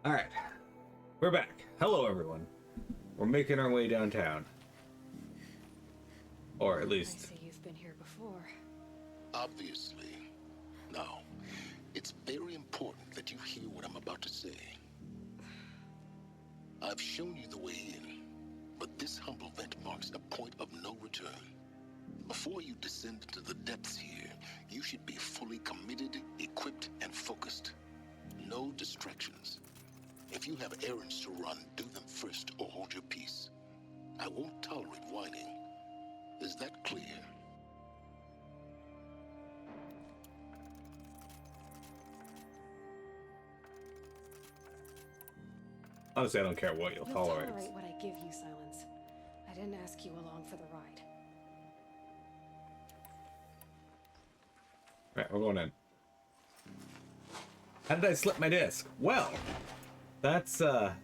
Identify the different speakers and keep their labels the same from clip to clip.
Speaker 1: Alright, we're back. Hello, everyone. We're making our way downtown. Or at
Speaker 2: I
Speaker 1: least...
Speaker 2: see you've been here before.
Speaker 3: Obviously. Now, it's very important that you hear what I'm about to say. I've shown you the way in, but this humble vent marks a point of no return. Before you descend into the depths here, you should be fully committed, equipped, and focused. No distractions. If you have errands to run, do them first or hold your peace. I won't tolerate whining. Is that clear?
Speaker 1: Honestly, I don't care what you'll tolerate.
Speaker 2: Tolerate what I give you, Silence. I didn't ask you along for the ride.
Speaker 1: Right, we're going in. How did I slip my disc? Well, that's a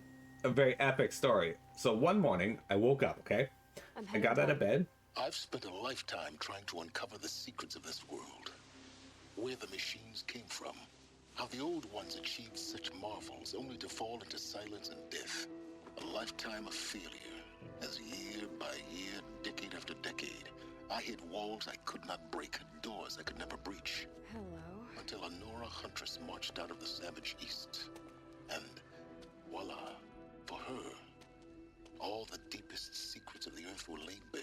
Speaker 1: very epic story. So one morning, I woke up, okay? I got out of bed.
Speaker 3: I've spent a lifetime trying to uncover the secrets of this world. Where the machines came from. How the old ones achieved such marvels only to fall into silence and death. A lifetime of failure. As year by year, decade after decade, I hit walls I could not break, doors I could never breach.
Speaker 2: Hello.
Speaker 3: Until a Nora huntress marched out of the savage east. And voila, for her, all the deepest secrets of the earth were laid bare.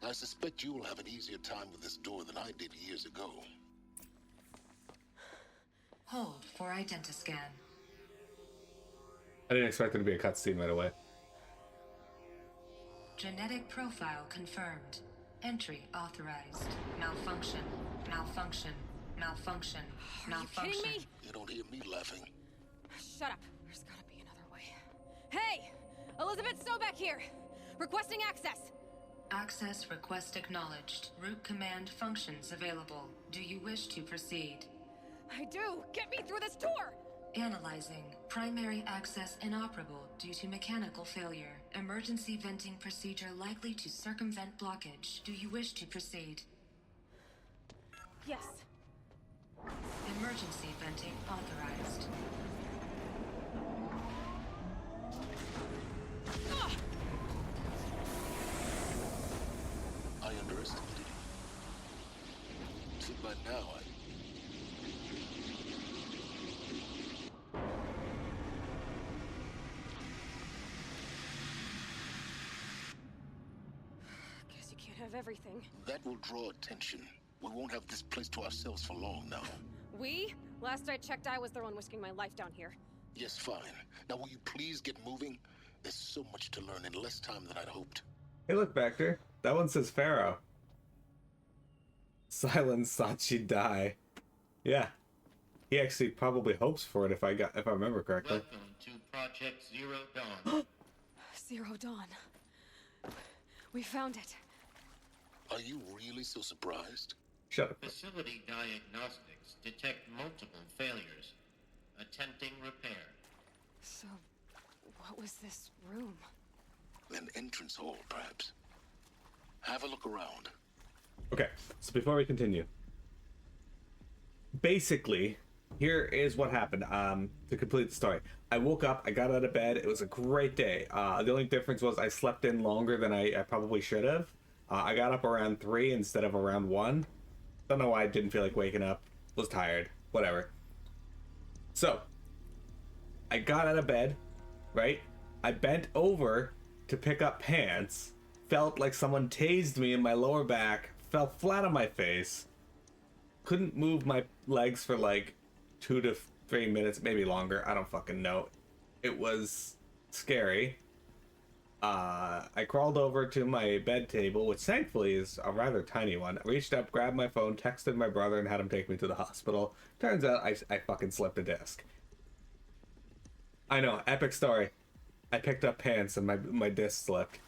Speaker 3: I suspect you will have an easier time with this door than I did years ago.
Speaker 4: Hold for identiscan.
Speaker 1: I didn't expect it to be a cutscene right away.
Speaker 4: Genetic profile confirmed. Entry authorized. Malfunction. Malfunction. Malfunction.
Speaker 2: Are
Speaker 4: Malfunction.
Speaker 2: you kidding me?
Speaker 3: You don't hear me laughing.
Speaker 2: Shut up. There's gotta be another way. Hey! Elizabeth Sobeck here! Requesting access!
Speaker 4: Access request acknowledged. Root command functions available. Do you wish to proceed?
Speaker 2: I do! Get me through this tour!
Speaker 4: Analyzing. Primary access inoperable due to mechanical failure. Emergency venting procedure likely to circumvent blockage. Do you wish to proceed?
Speaker 2: Yes.
Speaker 4: Emergency venting authorized.
Speaker 2: Ah!
Speaker 3: I underestimated you. See, by now,
Speaker 2: Guess you can't have everything.
Speaker 3: that will draw attention. We won't have this place to ourselves for long now.
Speaker 2: We? Last I checked, I was the one risking my life down here.
Speaker 3: Yes, fine. Now will you please get moving? There's so much to learn in less time than I'd hoped.
Speaker 1: Hey, look, Vector. That one says Pharaoh. Silence thought she'd die. Yeah. He actually probably hopes for it if I remember correctly.
Speaker 5: Welcome to Project Zero Dawn.
Speaker 2: Zero Dawn. We found it.
Speaker 3: Are you really so surprised?
Speaker 1: Shut up.
Speaker 5: Facility diagnostics detect multiple failures. Attempting repair.
Speaker 2: So, what was this room?
Speaker 3: An entrance hall, perhaps. Have a look around.
Speaker 1: Okay, so before we continue, basically, here is what happened. To complete the story, I woke up, I got out of bed. It was a great day. The only difference was I slept in longer than I probably should have. I got up around 3 instead of around 1. Don't know why I didn't feel like waking up. Was tired. Whatever. So, I got out of bed, right? I bent over to pick up pants. Felt like someone tased me in my lower back. Fell flat on my face. Couldn't move my legs for like 2 to 3 minutes, maybe longer. I don't fucking know. It was scary. I crawled over to my bed table, which thankfully is a rather tiny one. I reached up, grabbed my phone, texted my brother, and had him take me to the hospital. Turns out I fucking slipped a disc. I know, epic story. I picked up pants and my disc slipped.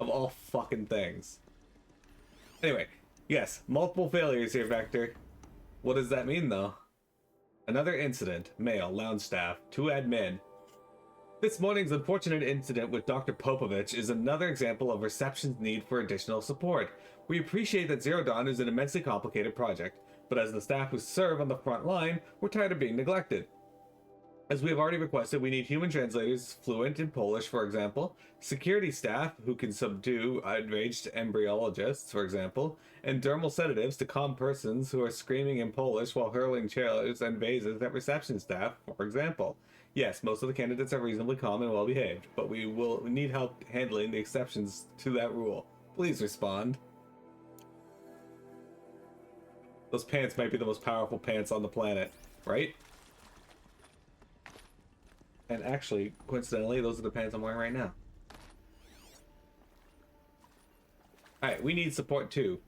Speaker 1: Of all fucking things. Anyway, yes, multiple failures here, Vector. What does that mean, though? Another incident. Male, lounge staff, 2 admin. This morning's unfortunate incident with Dr. Popovich is another example of reception's need for additional support. We appreciate that Zero Dawn is an immensely complicated project, but as the staff who serve on the front line, we're tired of being neglected. As we have already requested, we need human translators fluent in Polish, for example, security staff who can subdue enraged embryologists, for example, and dermal sedatives to calm persons who are screaming in Polish while hurling chairs and vases at reception staff, for example. Yes, most of the candidates are reasonably calm and well behaved, but we need help handling the exceptions to that rule. Please respond. Those pants might be the most powerful pants on the planet, right? And actually, coincidentally, those are the pants I'm wearing right now. Alright, we need support too.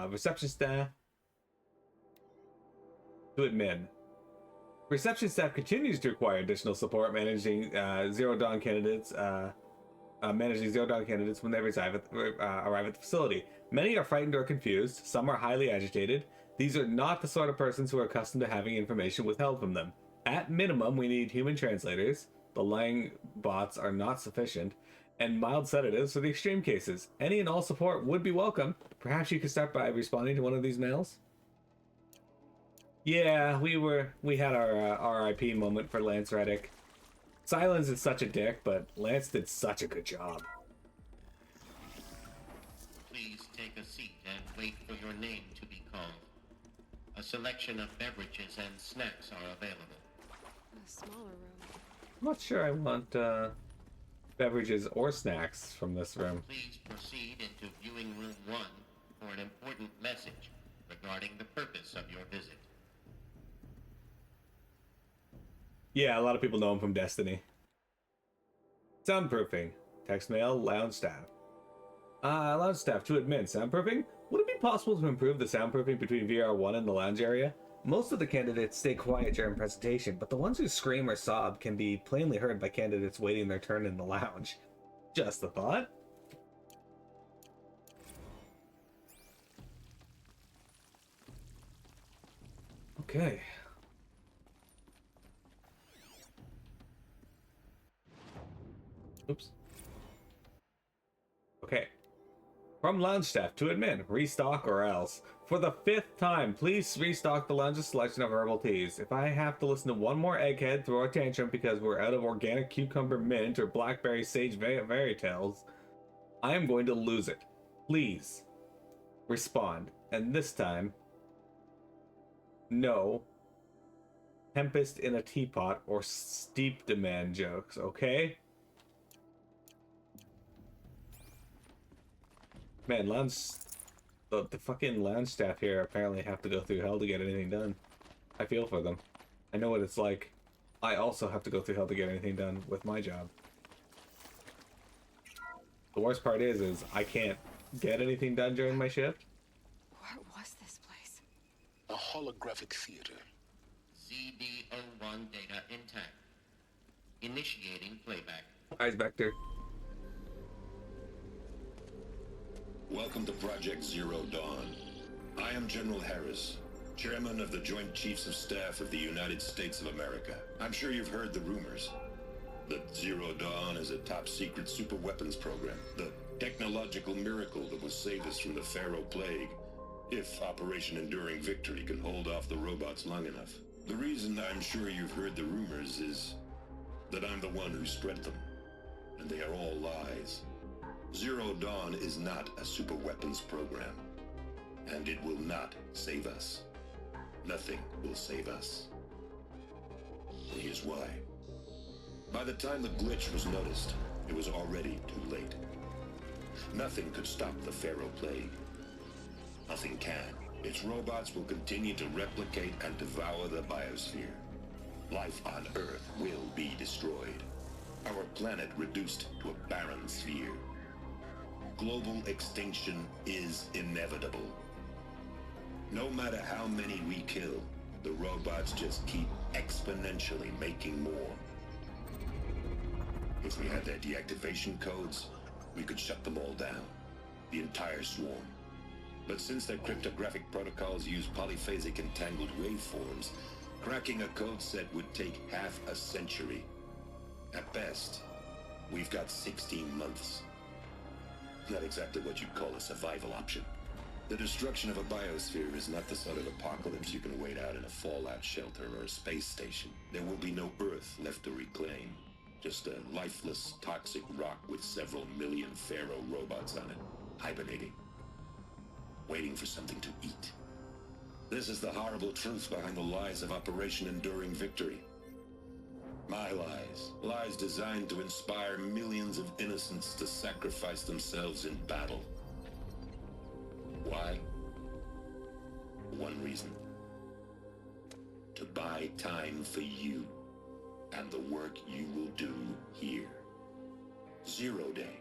Speaker 1: Reception staff to admin. Reception staff continues to require additional support managing Zero Dawn candidates when they arrive at the facility. Many are frightened or confused. Some are highly agitated. These are not the sort of persons who are accustomed to having information withheld from them. At minimum, we need human translators. The lying bots are not sufficient. And mild sedatives for the extreme cases. Any and all support would be welcome. Perhaps you could start by responding to one of these mails? Yeah, we had our RIP moment for Lance Reddick. Silence is such a dick, but Lance did such a good job.
Speaker 5: Please take a seat and wait for your name to be called. A selection of beverages and snacks are available.
Speaker 2: A smaller room.
Speaker 1: I'm not sure I want beverages or snacks from this room.
Speaker 5: Please proceed into viewing room 1 for an important message regarding the purpose of your visit.
Speaker 1: Yeah, a lot of people know him from Destiny. Soundproofing. Text mail, lounge staff. Lounge staff to admin. Soundproofing? Would it be possible to improve the soundproofing between VR1 and the lounge area? Most of the candidates stay quiet during presentation, but the ones who scream or sob can be plainly heard by candidates waiting their turn in the lounge. Just a thought. Okay. Oops. Okay. From lounge staff to admin, restock or else. For the 5th time, please restock the lounge's selection of herbal teas. If I have to listen to one more egghead throw a tantrum because we're out of organic cucumber mint or blackberry sage fairy tales, I am going to lose it. Please respond. And this time, no tempest in a teapot or steep demand jokes, okay? Man, the fucking lounge staff here apparently have to go through hell to get anything done. I feel for them. I know what it's like. I also have to go through hell to get anything done with my job. The worst part is I can't get anything done during my shift.
Speaker 2: What was this place?
Speaker 3: A holographic theater.
Speaker 5: CD01 data intact. Initiating playback.
Speaker 1: Eyes Vector.
Speaker 6: Welcome to Project Zero Dawn. I am General Harris, Chairman of the Joint Chiefs of Staff of the United States of America. I'm sure you've heard the rumors that Zero Dawn is a top-secret superweapons program, the technological miracle that will save us from the Pharaoh Plague, if Operation Enduring Victory can hold off the robots long enough. The reason I'm sure you've heard the rumors is that I'm the one who spread them, and they are all lies. Zero Dawn is not a superweapons program, and it will not save us. Nothing will save us. And here's why. By the time the glitch was noticed, it was already too late. Nothing could stop the Pharaoh Plague. Nothing can. Its robots will continue to replicate and devour the biosphere. Life on Earth will be destroyed. Our planet reduced to a barren sphere. Global extinction is inevitable. No matter how many we kill, the robots just keep exponentially making more. If we had their deactivation codes, we could shut them all down. The entire swarm. But since their cryptographic protocols use polyphasic entangled waveforms, cracking a code set would take half a century. At best, we've got 16 months. Not exactly what you'd call a survival option. The destruction of a biosphere is not the sort of apocalypse you can wait out in a fallout shelter or a space station. There will be no Earth left to reclaim. Just a lifeless, toxic rock with several million Pharaoh robots on it, hibernating, waiting for something to eat. This is the horrible truth behind the lies of Operation Enduring Victory. My lies. Lies designed to inspire millions of innocents to sacrifice themselves in battle. Why? One reason. To buy time for you and the work you will do here. 0 Day,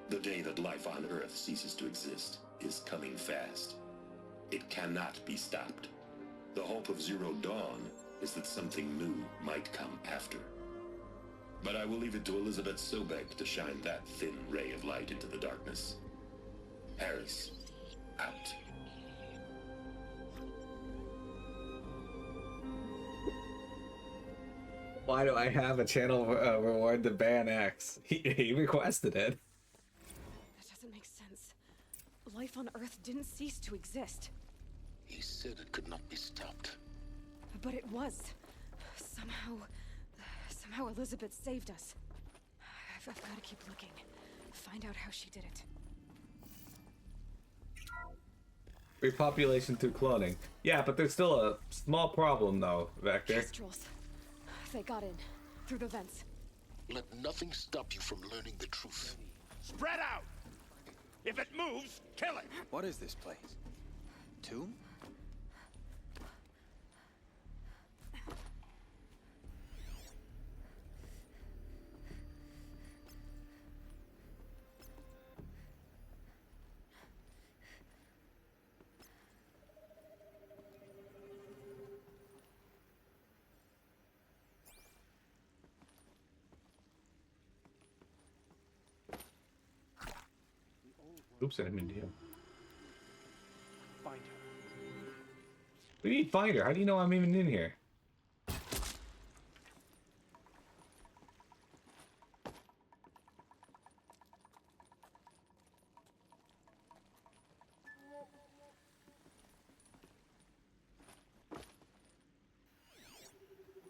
Speaker 6: the day that life on Earth ceases to exist, is coming fast. It cannot be stopped. The hope of Zero Dawn is that something new might come after. But I will leave it to Elizabeth Sobek to shine that thin ray of light into the darkness. Harris, out.
Speaker 1: Why do I have a channel reward to ban X? He requested it.
Speaker 2: That doesn't make sense. Life on Earth didn't cease to exist.
Speaker 3: He said it could not be stopped.
Speaker 2: But it was. Somehow Elizabeth saved us. I've got to keep looking. Find out how she did it.
Speaker 1: Repopulation through cloning. Yeah, but there's still a small problem though, Vector.
Speaker 2: Kestrels. They got in. Through the vents.
Speaker 3: Let nothing stop you from learning the truth.
Speaker 7: Spread out! If it moves, kill it!
Speaker 8: What is this place? Tomb?
Speaker 1: Oops, I didn't mean to.
Speaker 7: Find her.
Speaker 1: What do you mean find her? How do you know I'm even in here?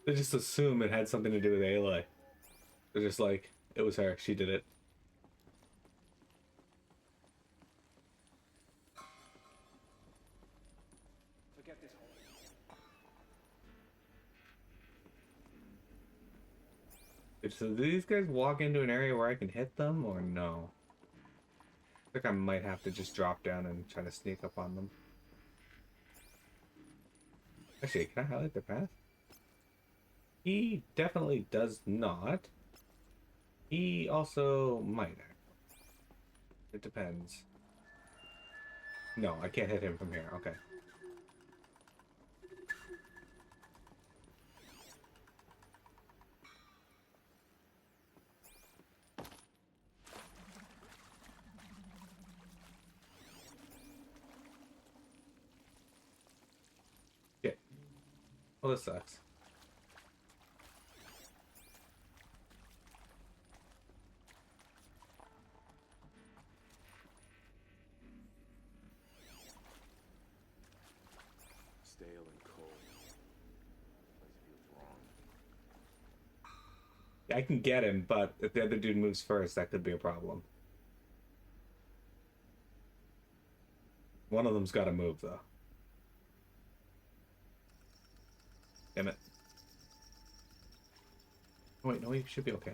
Speaker 1: They just assume it had something to do with Aloy. They're just like, it was her, she did it.
Speaker 7: Forget this whole...
Speaker 1: So do these guys walk into an area where I can hit them, or no? I think I might have to just drop down and try to sneak up on them. Actually, can I highlight their path? He definitely does not. He also might. It depends. No, I can't hit him from here. Okay. Yeah. Well, this sucks.
Speaker 7: Stale and cold. Place feels wrong.
Speaker 1: Yeah, I can get him, but if the other dude moves first, that could be a problem. One of them's got to move, though. Damn it. Oh, wait, no, you should be okay.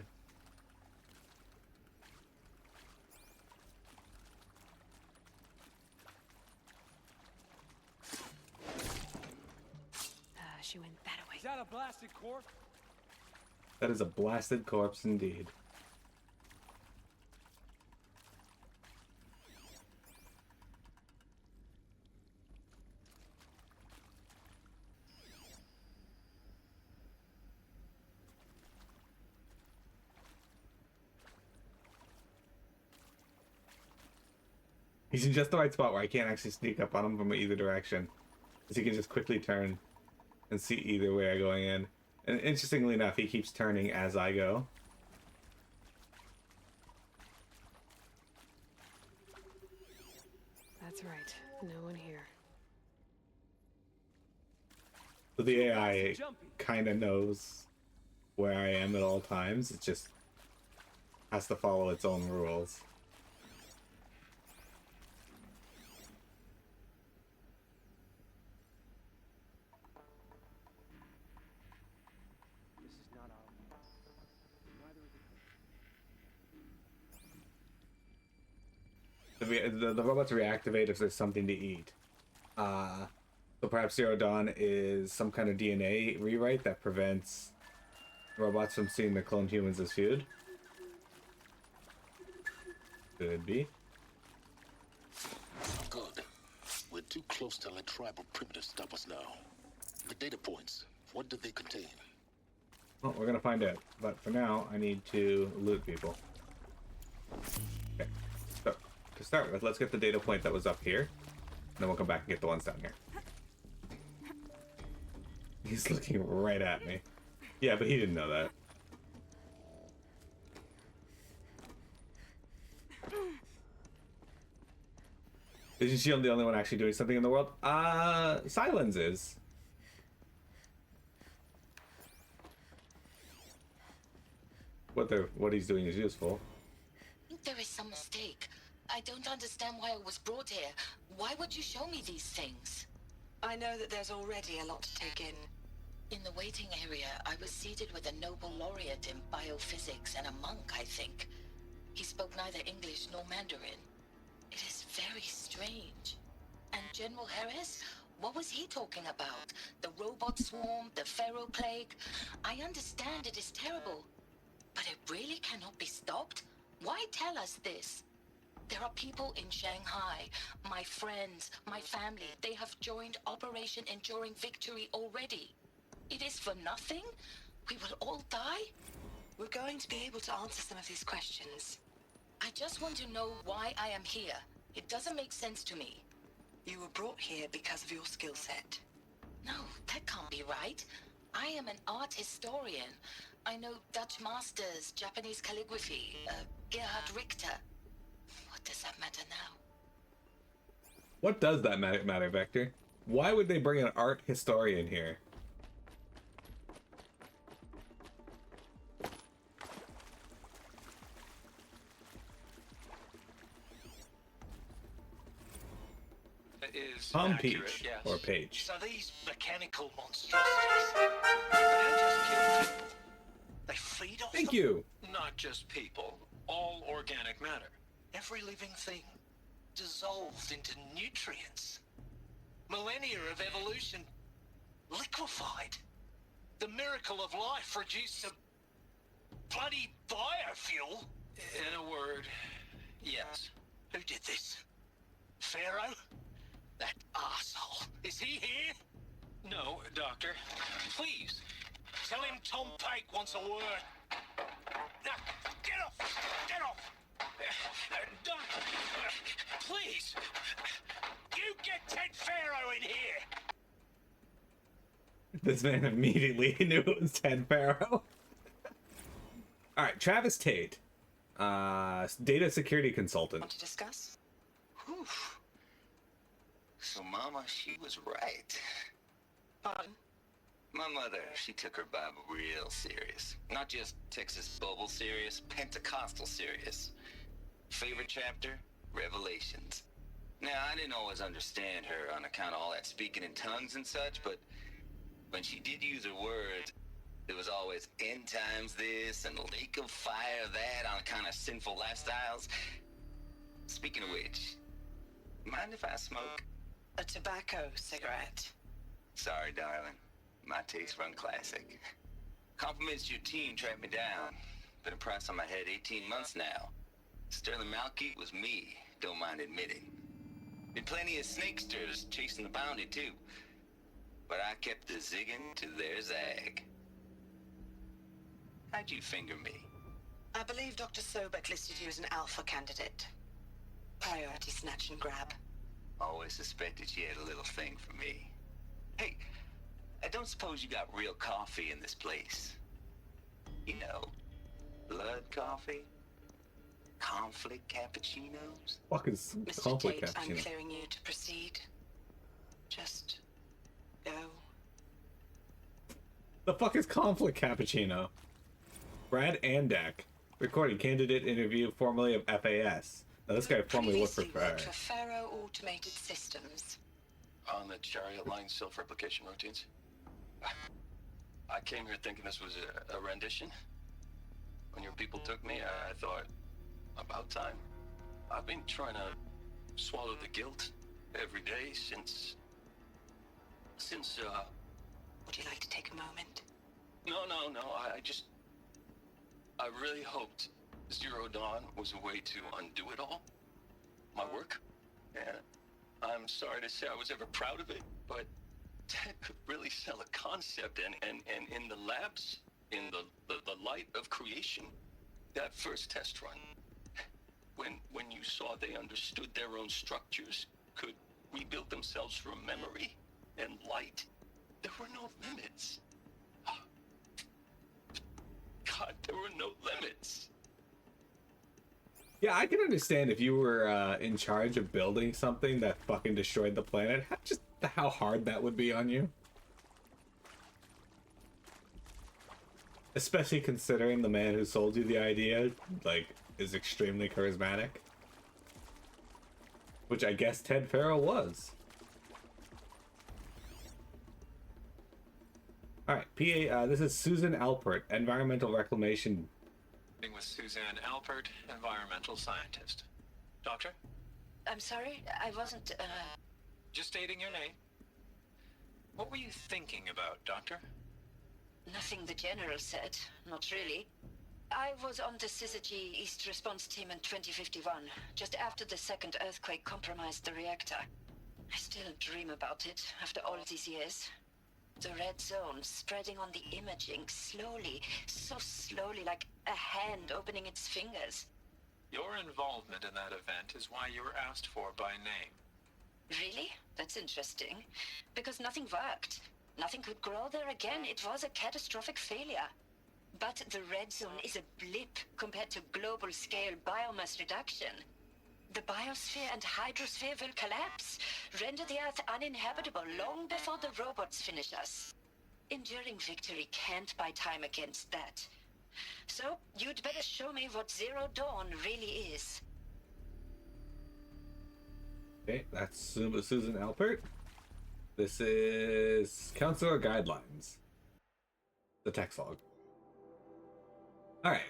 Speaker 2: She went that way.
Speaker 7: Is that a blasted corpse?
Speaker 1: That is a blasted corpse indeed. He's in just the right spot where I can't actually sneak up on him from either direction. Because he can just quickly turn and see either way I'm going in. And interestingly enough, he keeps turning as I go.
Speaker 2: That's right.
Speaker 1: So the AI kind of knows where I am at all times. It just has to follow its own rules.
Speaker 7: This is not our world. Neither is it.
Speaker 1: The robots reactivate if there's something to eat. So perhaps Zero Dawn is some kind of DNA rewrite that prevents robots from seeing the cloned humans as food. Could be.
Speaker 3: Good. We're too close to let tribal primitives stop us now. The data points, what do they contain?
Speaker 1: Well, we're gonna find out. But for now, I need to loot people. Okay. So, to start with, let's get the data point that was up here. And then we'll come back and get the ones down here. He's looking right at me. Yeah, but he didn't know that. Is Shield the only one actually doing something in the world? Silence is. What he's doing is useful.
Speaker 9: I think there is some mistake. I don't understand why I was brought here. Why would you show me these things?
Speaker 10: I know that there's already a lot to take in.
Speaker 9: In the waiting area, I was seated with a Nobel laureate in biophysics and a monk, I think. He spoke neither English nor Mandarin. It is very strange. And General Harris? What was he talking about? The robot swarm, the Pharaoh plague? I understand it is terrible. But it really cannot be stopped? Why tell us this? There are people in Shanghai, my friends, my family. They have joined Operation Enduring Victory already. It is for nothing? We will all die?
Speaker 10: We're going to be able to answer some of these questions.
Speaker 9: I just want to know why I am here. It doesn't make sense to me.
Speaker 10: You were brought here because of your skill set.
Speaker 9: No, that can't be right. I am an art historian. I know Dutch masters, Japanese calligraphy, Gerhard Richter. What does that matter now?
Speaker 1: What does that matter, Vector? Why would they bring an art historian here?
Speaker 11: Is
Speaker 1: Tom
Speaker 11: accurate,
Speaker 1: Peach
Speaker 11: yes.
Speaker 1: or Page.
Speaker 12: So these mechanical monstrosities, they don't just kill people. They feed off
Speaker 1: Thank
Speaker 12: them.
Speaker 1: you.
Speaker 11: Not just people, all organic matter.
Speaker 12: Every living thing dissolved into nutrients. Millennia of evolution liquefied. The miracle of life reduced to bloody biofuel.
Speaker 11: In a word, yes.
Speaker 12: Who did this? Pharaoh? That arsehole. Is he here?
Speaker 11: No, Doctor. Please.
Speaker 12: Tell him Tom Pake wants a word. Now, get off! Get off!
Speaker 11: Doctor, please.
Speaker 12: You get Ted Pharaoh in here!
Speaker 1: This man immediately knew it was Ted Pharaoh. Alright, Travis Tate. Data security consultant.
Speaker 10: Want to discuss?
Speaker 8: Whew. So Mama, she was right.
Speaker 10: Pardon?
Speaker 8: My mother, she took her Bible real serious. Not just Texas Bible serious, Pentecostal serious. Favorite chapter? Revelations. Now, I didn't always understand her on account of all that speaking in tongues and such, but when she did use her words, it was always end times this and lake of fire that on account of sinful lifestyles. Speaking of which, mind if I smoke?
Speaker 10: A tobacco cigarette.
Speaker 8: Sorry, darling. My tastes run classic. Compliments to your team tracked me down. Been a price on my head 18 months now. Sterling Malkeet was me, don't mind admitting. Been plenty of snakesters chasing the bounty too. But I kept the zigging to their zag. How'd you finger me?
Speaker 10: I believe Dr. Sobek listed you as an alpha candidate. Priority snatch and grab.
Speaker 8: Always suspected she had a little thing for me. Hey, I don't suppose you got real coffee in this place. You know, blood coffee? Conflict cappuccinos?
Speaker 1: Fuck is
Speaker 10: Mr.
Speaker 1: conflict
Speaker 10: Tate, I'm
Speaker 1: cappuccino?
Speaker 10: clearing you to proceed. Just go.
Speaker 1: The fuck is conflict, Cappuccino? Brad Andek, recording candidate interview formerly of FAS. Now this guy formerly worked for
Speaker 10: Previously for Faro Automated Systems.
Speaker 13: On the Chariot Line self-replication routines. I came here thinking this was a rendition. When your people took me, I thought, about time. I've been trying to swallow the guilt every day since...
Speaker 10: Would you like to take a moment?
Speaker 13: No, I really hoped Zero Dawn was a way to undo it all. My work. And I'm sorry to say I was ever proud of it, but Ted could really sell a concept, and in the labs, in the light of creation, that first test run, when you saw they understood their own structures, could rebuild themselves from memory and light, there were no limits. God, there were no limits.
Speaker 1: Yeah, I can understand if you were in charge of building something that fucking destroyed the planet, just how hard that would be on you. Especially considering the man who sold you the idea, like, is extremely charismatic. Which I guess Ted Farrell was. Alright, PA, this is Susan Alpert, Environmental Reclamation.
Speaker 11: With Suzanne Alpert, environmental scientist. Doctor?
Speaker 9: I'm sorry, I wasn't,
Speaker 11: Just stating your name. What were you thinking about, Doctor?
Speaker 9: Nothing the General said, not really. I was on the Syzygy East Response Team in 2051, just after the second earthquake compromised the reactor. I still dream about it, after all these years. The red zone spreading on the imaging, slowly, so slowly, like a hand opening its fingers.
Speaker 11: Your involvement in that event is why you were asked for by name.
Speaker 9: Really? That's interesting. Because nothing worked. Nothing could grow there again. It was a catastrophic failure. But the red zone is a blip compared to global-scale biomass reduction. The biosphere and hydrosphere will collapse, render the Earth uninhabitable long before the robots finish us. Enduring victory can't buy time against that. So, you'd better show me what Zero Dawn really is.
Speaker 1: Okay, that's Susan Alpert. This is Counselor Guidelines. The text log. Alright.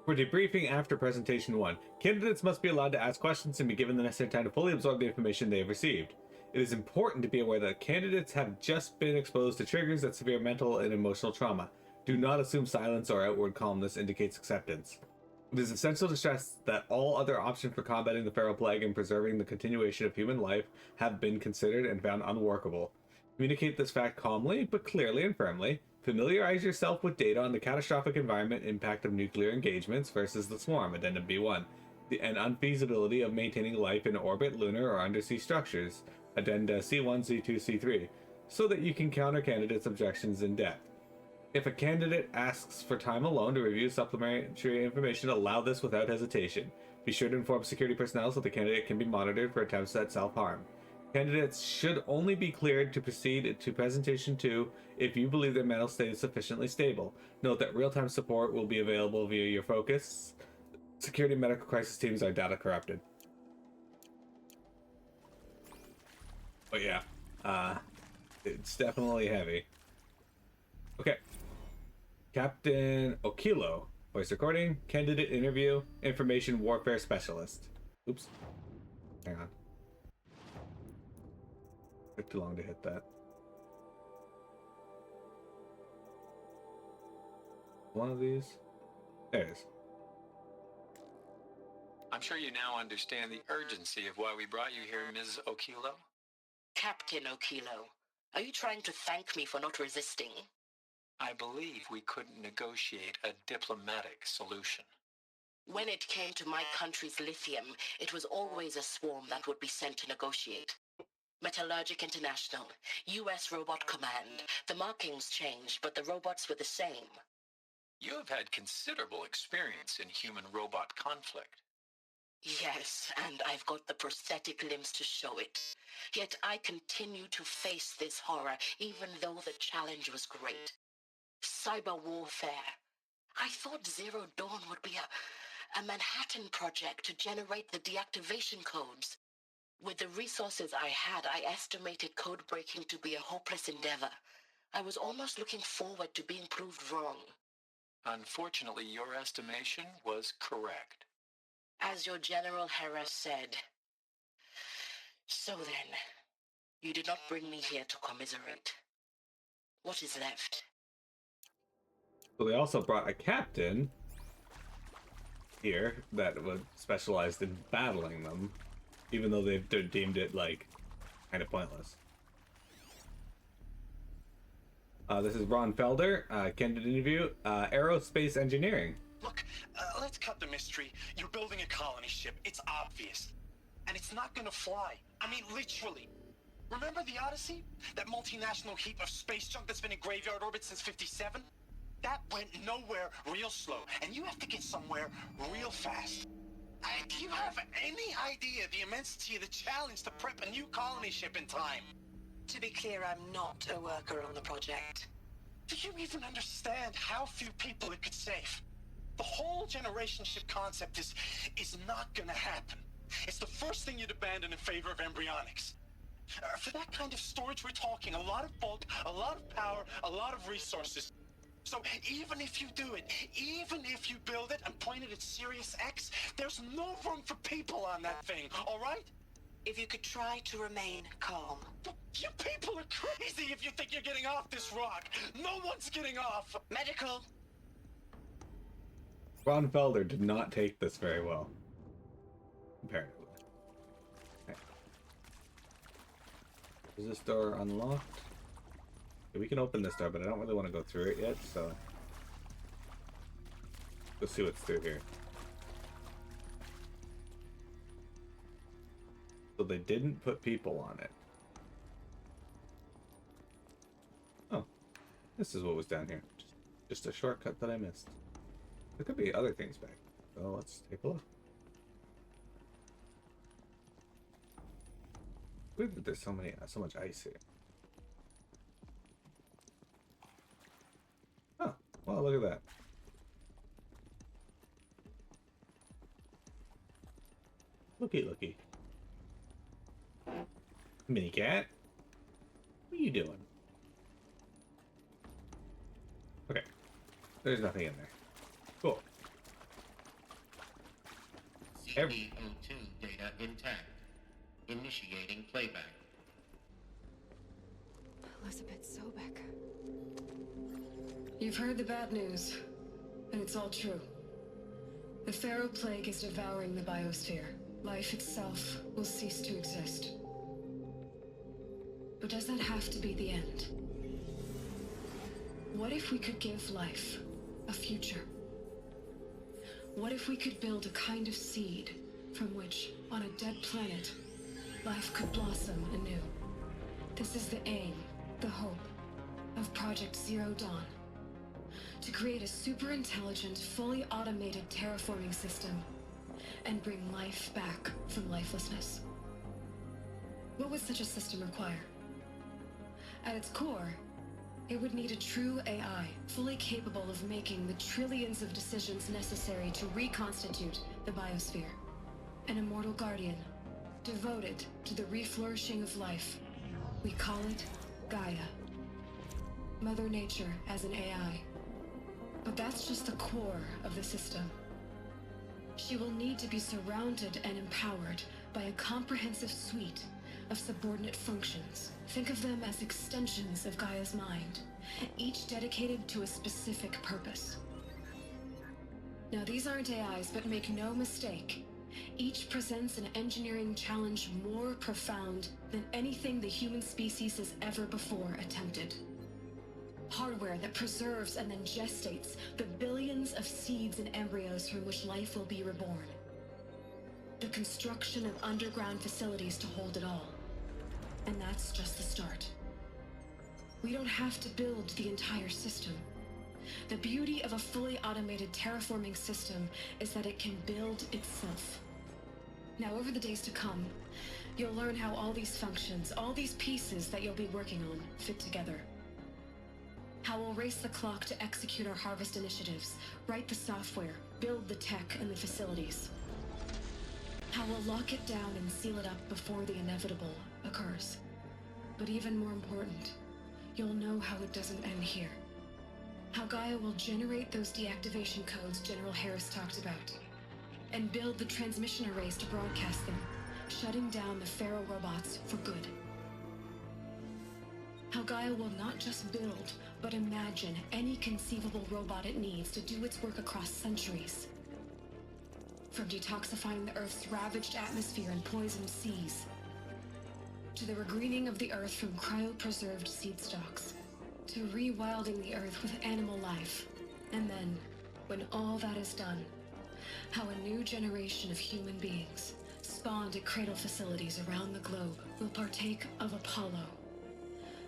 Speaker 1: For debriefing after presentation 1, candidates must be allowed to ask questions and be given the necessary time to fully absorb the information they have received. It is important to be aware that candidates have just been exposed to triggers that severe mental and emotional trauma. Do not assume silence or outward calmness indicates acceptance. It is essential to stress that all other options for combating the feral plague and preserving the continuation of human life have been considered and found unworkable. Communicate this fact calmly, but clearly and firmly. Familiarize yourself with data on the catastrophic environment impact of nuclear engagements versus the swarm, Addendum B1, and unfeasibility of maintaining life in orbit, lunar, or undersea structures, Addenda C1, C2, C3, so that you can counter candidates' objections in depth. If a candidate asks for time alone to review supplementary information, allow this without hesitation. Be sure to inform security personnel so the candidate can be monitored for attempts at self-harm. Candidates should only be cleared to proceed to presentation 2 if you believe their mental state is sufficiently stable. Note that real-time support will be available via your focus. Security and medical crisis teams are data corrupted. But yeah, it's definitely heavy. Okay. Captain Okilo, voice recording, candidate interview, information warfare specialist. Oops. Hang on. Took too long to hit that. One of these. There it is.
Speaker 11: I'm sure you now understand the urgency of why we brought you here, Ms. Okilo.
Speaker 14: Captain Okilo, are you trying to thank me for not resisting?
Speaker 11: I believe we couldn't negotiate a diplomatic solution.
Speaker 14: When it came to my country's lithium, it was always a swarm that would be sent to negotiate. Metallurgic International, U.S. Robot Command. The markings changed, but the robots were the same.
Speaker 11: You have had considerable experience in human-robot conflict.
Speaker 14: Yes, and I've got the prosthetic limbs to show it. Yet I continue to face this horror, even though the challenge was great. Cyber warfare. I thought Zero Dawn would be a Manhattan project to generate the deactivation codes. With the resources I had, I estimated code breaking to be a hopeless endeavor. I was almost looking forward to being proved wrong.
Speaker 11: Unfortunately, your estimation was correct.
Speaker 14: As your General Harris said. So then, you did not bring me here to commiserate. What is left?
Speaker 1: So they also brought a captain here that was specialized in battling them, even though they've deemed it like kind of pointless. This is Ron Felder, candidate interview, aerospace engineering.
Speaker 12: Look, let's cut the mystery. You're building a colony ship. It's obvious. And it's not gonna fly. I mean, literally. Remember the Odyssey? That multinational heap of space junk that's been in graveyard orbit since 57? That went nowhere real slow. And you have to get somewhere real fast. Do you have any idea the immensity of the challenge to prep a new colony ship in time?
Speaker 10: To be clear, I'm not a worker on the project.
Speaker 12: Do you even understand how few people it could save? The whole generation ship concept is not gonna happen. It's the first thing you'd abandon in favor of embryonics. For that kind of storage we're talking, a lot of bulk, a lot of power, a lot of resources. So even if you do it, even if you build it and point it at Sirius X, there's no room for people on that thing, all right?
Speaker 10: If you could try to remain calm.
Speaker 12: You people are crazy if you think you're getting off this rock. No one's getting off.
Speaker 10: Medical.
Speaker 1: Ron Felder did not take this very well, apparently. Okay. Is this door unlocked? Okay, we can open this door, but I don't really want to go through it yet, so let's see what's through here. So they didn't put people on it. Oh, this is what was down here. Just a shortcut that I missed. There could be other things back. So let's take a look. Weird that there's so much ice here. Oh, well, look at that. Looky. Mini cat. What are you doing? Okay. There's nothing in there. Cool.
Speaker 5: CPO2 data intact. Initiating playback.
Speaker 2: Elizabeth Sobek.
Speaker 4: You've heard the bad news, and it's all true. The Pharaoh Plague is devouring the biosphere. Life itself will cease to exist. But does that have to be the end? What if we could give life a future? What if we could build a kind of seed from which, on a dead planet, life could blossom anew? This is the aim, the hope, of Project Zero Dawn. To create a super-intelligent, fully automated terraforming system and bring life back from lifelessness. What would such a system require? At its core, it would need a true AI, fully capable of making the trillions of decisions necessary to reconstitute the biosphere. An immortal guardian, devoted to the reflourishing of life. We call it Gaia. Mother Nature as an AI. But that's just the core of the system. She will need to be surrounded and empowered by a comprehensive suite of subordinate functions. Think of them as extensions of Gaia's mind, each dedicated to a specific purpose. Now, these aren't AIs, but make no mistake, each presents an engineering challenge more profound than anything the human species has ever before attempted. Hardware that preserves and then gestates the billions of seeds and embryos from which life will be reborn. The construction of underground facilities to hold it all. And that's just the start. We don't have to build the entire system. The beauty of a fully automated terraforming system is that it can build itself. Now, over the days to come, you'll learn how all these functions, all these pieces that you'll be working on, fit together. How we'll race the clock to execute our harvest initiatives, write the software, build the tech and the facilities. How we'll lock it down and seal it up before the inevitable occurs. But even more important, you'll know how it doesn't end here. How Gaia will generate those deactivation codes General Harris talked about, and build the transmission arrays to broadcast them, shutting down the Pharaoh robots for good. How Gaia will not just build, but imagine any conceivable robot it needs to do its work across centuries. From detoxifying the Earth's ravaged atmosphere and poisoned seas, to the regreening of the Earth from cryopreserved seed stalks, to rewilding the Earth with animal life. And then, when all that is done, how a new generation of human beings, spawned at cradle facilities around the globe, will partake of Apollo,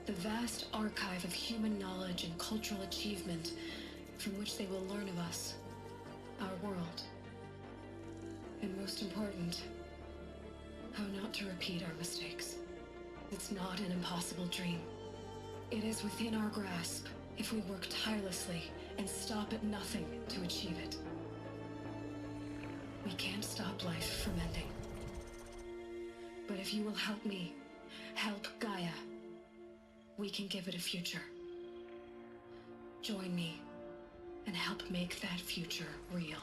Speaker 4: the vast archive of human knowledge and cultural achievement from which they will learn of us, our world. And most important, how not to repeat our mistakes. It's not an impossible dream. It is within our grasp if we work tirelessly and stop at nothing to achieve it. We can't stop life from ending. But if you will help me, help Gaia, we can give it a future. Join me and help make that future real.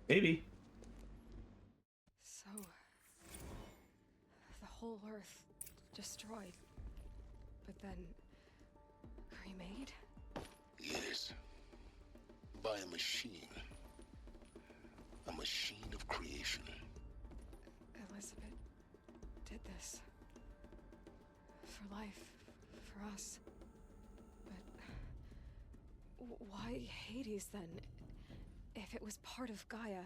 Speaker 1: Maybe.
Speaker 2: So, the whole Earth destroyed, but then remade?
Speaker 3: Yes. By a machine. A machine of creation.
Speaker 2: Elizabeth did this. For life, for us. But why Hades then? If it was part of Gaia,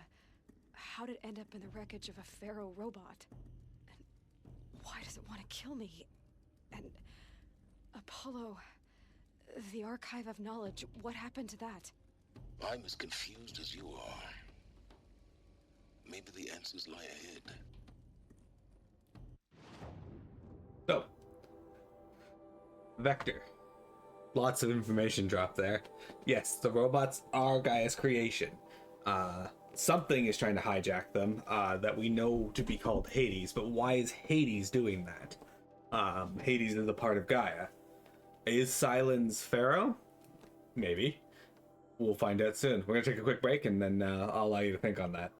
Speaker 2: how did it end up in the wreckage of a Pharaoh robot? And why does it want to kill me? And Apollo, the archive of knowledge, what happened to that?
Speaker 3: I'm as confused as you are. Maybe the answers lie ahead.
Speaker 1: So, Vector. Lots of information dropped there. Yes, the robots are Gaia's creation. Something is trying to hijack them that we know to be called Hades, but why is Hades doing that? Hades is a part of Gaia. Is Silence Pharaoh? Maybe. We'll find out soon. We're going to take a quick break and then I'll allow you to think on that.